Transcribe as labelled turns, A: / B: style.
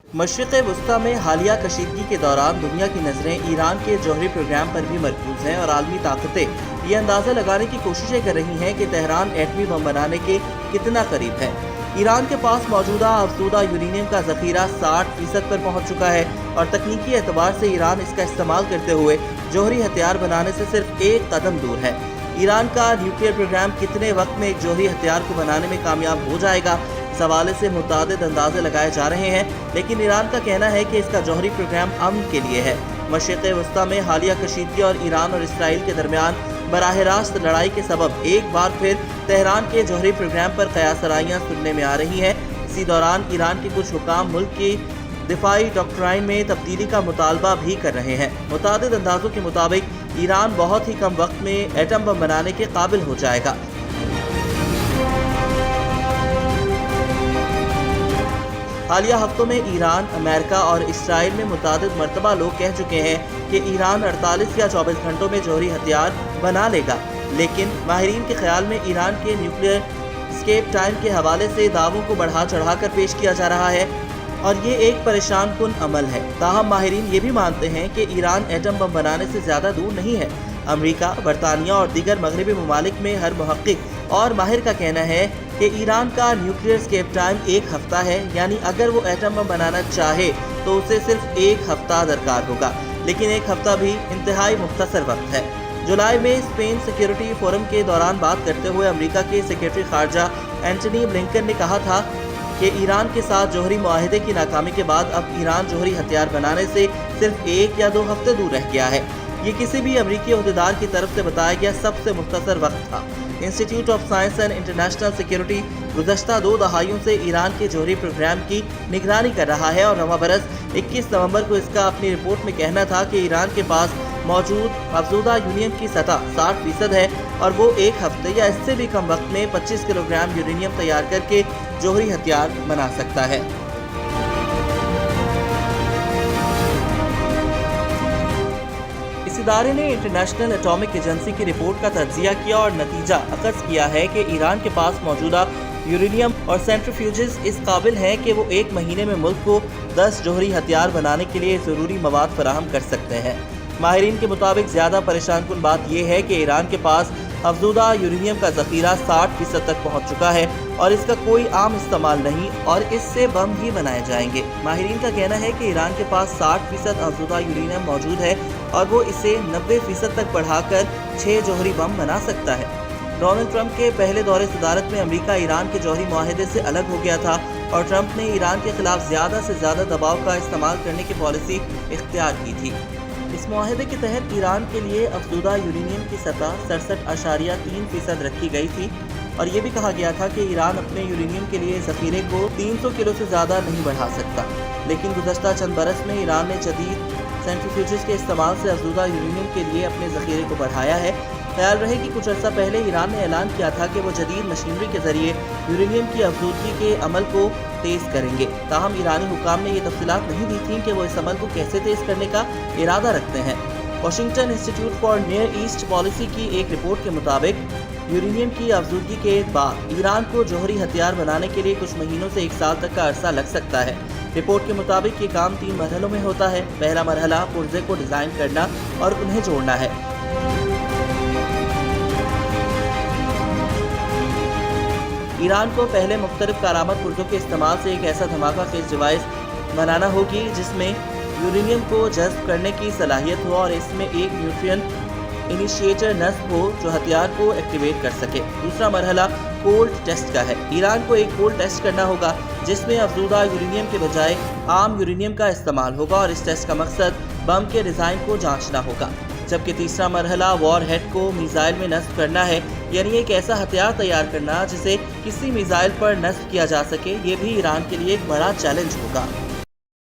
A: मशरिक़ वस्ती में हालिया कशीदगी के दौरान दुनिया की नज़रें ईरान के जौहरी प्रोग्राम पर भी मरकूज़ हैं और आलमी ताकतें ये अंदाज़ा लगाने की कोशिशें कर रही हैं कि तेहरान एटमी बम बनाने के कितना करीब है। ईरान के पास मौजूदा अफज़ूदा यूरेनियम का ज़ख़ीरा 60% पर पहुँच चुका है और तकनीकी एतबार से ईरान इसका इस्तेमाल करते हुए जौहरी हथियार बनाने से सिर्फ एक कदम दूर है। ईरान का न्यूक्लियर प्रोग्राम कितने वक्त में एक जौहरी हथियार को बनाने में कामयाब हो जाएगा, इस हवाले से मुतादिद अंदाजे लगाए जा रहे हैं, लेकिन ईरान का कहना है कि इसका जौहरी प्रोग्राम अमन के लिए है। मशरिक़ वस्ती में हालिया कशीदगी और ईरान और इसराइल के दरमियान बराह रास्त लड़ाई के सबब एक बार फिर तेहरान के जौहरी प्रोग्राम पर क़यासराइयाँ सुनने में आ रही हैं। इसी दौरान ईरान के कुछ हुकाम मुल्क की दिफाई डॉक्ट्राइन में तब्दीली का मुतालबा भी कर रहे हैं। मुतादिद अंदाजों के मुताबिक ईरान बहुत ही कम वक्त में एटम बम बनाने के काबिल हो जाएगा। हालिया हफ्तों में ईरान, अमेरिका और इसराइल में मुतादिद मरतबा लोग कह चुके हैं कि ईरान 48 या 24 घंटों में जौहरी हथियार बना लेगा, लेकिन माहिरीन के ख्याल में ईरान के न्यूक्लियर एस्केप टाइम के हवाले से दावों को बढ़ा चढ़ा कर पेश किया जा रहा है और ये एक परेशान कुन अमल है। ताहम माहिरीन ये भी मानते हैं कि ईरान एटम बम बनाने से ज़्यादा दूर नहीं है। अमरीका, बरतानिया और दीगर मगरबी ममालिक में हर मुहक्किक और माहिर का कहना है कि ईरान का न्यूक्लियर एस्केप टाइम 1 हफ्ता है, यानी अगर वो एटम बम बनाना चाहे तो उसे सिर्फ 1 हफ्ता दरकार होगा, लेकिन 1 हफ्ता भी इंतहाई मुख्तसर वक्त है। जुलाई में स्पेन सिक्योरिटी फोरम के दौरान बात करते हुए अमरीका के सेक्रेटरी खारजा एंटनी ब्लिंकन ने कहा था कि ईरान के साथ जौहरी मुआहिदे की नाकामी के बाद अब ईरान जौहरी हथियार बनाने से सिर्फ 1 या 2 हफ्ते दूर रह गया है। ये किसी भी अमरीकी अहदेदार की तरफ से बताया गया सबसे मुख्तसर वक्त था। Institute of science and international security गुज़श्ता 2 दहाइयों से ईरान के जौहरी प्रोग्राम की निगरानी कर रहा है और रवां बरस 21 नवंबर को इसका अपनी रिपोर्ट में कहना था कि ईरान के पास मौजूद अफज़ूदा यूरेनियम की सतह 60% है और वो 1 हफ्ते या इससे भी कम वक्त में 25 किलोग्राम यूरेनियम तैयार करके जौहरी हथियार बना सकता है। इस इदारे ने इंटरनेशनल एटॉमिक एजेंसी की रिपोर्ट का तज्जिया किया और नतीजा अखज़ किया है कि ईरान के पास मौजूदा यूरेनियम और सेंट्रीफ्यूजेस इस काबिल हैं कि वो 1 महीने में मुल्क को 10 जौहरी हथियार बनाने के लिए ज़रूरी मवाद फराहम कर सकते हैं। माहिरीन के मुताबिक ज़्यादा परेशान कुन बात यह है कि ईरान के पास अफज़ूदा यूरेनियम का ज़ख़ीरा 60% तक पहुँच चुका है और इसका कोई आम इस्तेमाल नहीं और इससे बम ही बनाए जाएंगे। माहिरीन का कहना है कि ईरान के पास 60% अफज़ूदा यूरेनियम मौजूद है और वो इसे 90% तक बढ़ाकर 6 जौहरी बम बना सकता है। डोनाल्ड ट्रंप के पहले दौरे सदारत में अमेरिका ईरान के जौहरी मुआहिदे से अलग हो गया था और ट्रंप ने ईरान के खिलाफ ज़्यादा से ज़्यादा दबाव का इस्तेमाल करने की पॉलिसी इख्तियार की थी। इस मुआहिदे के तहत ईरान के लिए अफज़ूदा यूरेनियम की सतह 67.3% रखी गई थी और ये भी कहा गया था कि ईरान अपने यूरेनियम के लिए ज़ख़ीरे को 300 किलो से ज़्यादा नहीं बढ़ा सकता, लेकिन गुज़श्ता चंद बरस में ईरान ने जदीद सेंट्रीफ्यूजेस के इस्तेमाल से अफज़ूदा यूरेनियम के लिए अपने ज़ख़ीरे को बढ़ाया है। ख्याल रहे कि कुछ अर्सा पहले ईरान ने ऐलान किया था कि वो जदीद मशीनरी के ज़रिए यूरेनियम की अफज़ूदगी के अमल को तेज़ करेंगे। ताहम ईरानी हुकाम ने ये तफसीलात नहीं दी थी कि वो इस अमल को कैसे तेज़ करने का इरादा रखते हैं। Washington institute for near east policy की एक रिपोर्ट के मुताबिक यूरेनियम की अफज़ूदगी के बाद ईरान को जौहरी हथियार बनाने के लिए कुछ महीनों से 1 साल तक का अरसा लग सकता है। रिपोर्ट के मुताबिक ये काम 3 मरहलों में होता है। पहला मरहला पुर्जे को डिज़ाइन करना और उन्हें जोड़ना है। ईरान को पहले मुख्तलिफ कारामद पुर्जों के इस्तेमाल से एक ऐसा धमाका खेज डिवाइस बनाना होगी जिसमें यूरेनियम को जज्ब करने की सलाहियत हो और इसमें एक न्यूट्रिएंट इनिशिएटर नस्ब हो जो हथियार को एक्टिवेट कर सके। दूसरा मरहला कोल्ड टेस्ट का है। ईरान को एक कोल्ड टेस्ट करना होगा जिसमें अफज़ूदा यूरेनियम के बजाय आम यूरेनियम का इस्तेमाल होगा और इस टेस्ट का मकसद बम के डिज़ाइन को जांचना होगा। जबकि तीसरा मरहला वॉर हेड को मिसाइल में नस्ब करना है, यानी एक ऐसा हथियार तैयार करना जिसे किसी मिसाइल पर नस्ब किया जा सके। ये भी ईरान के लिए एक बड़ा चैलेंज होगा।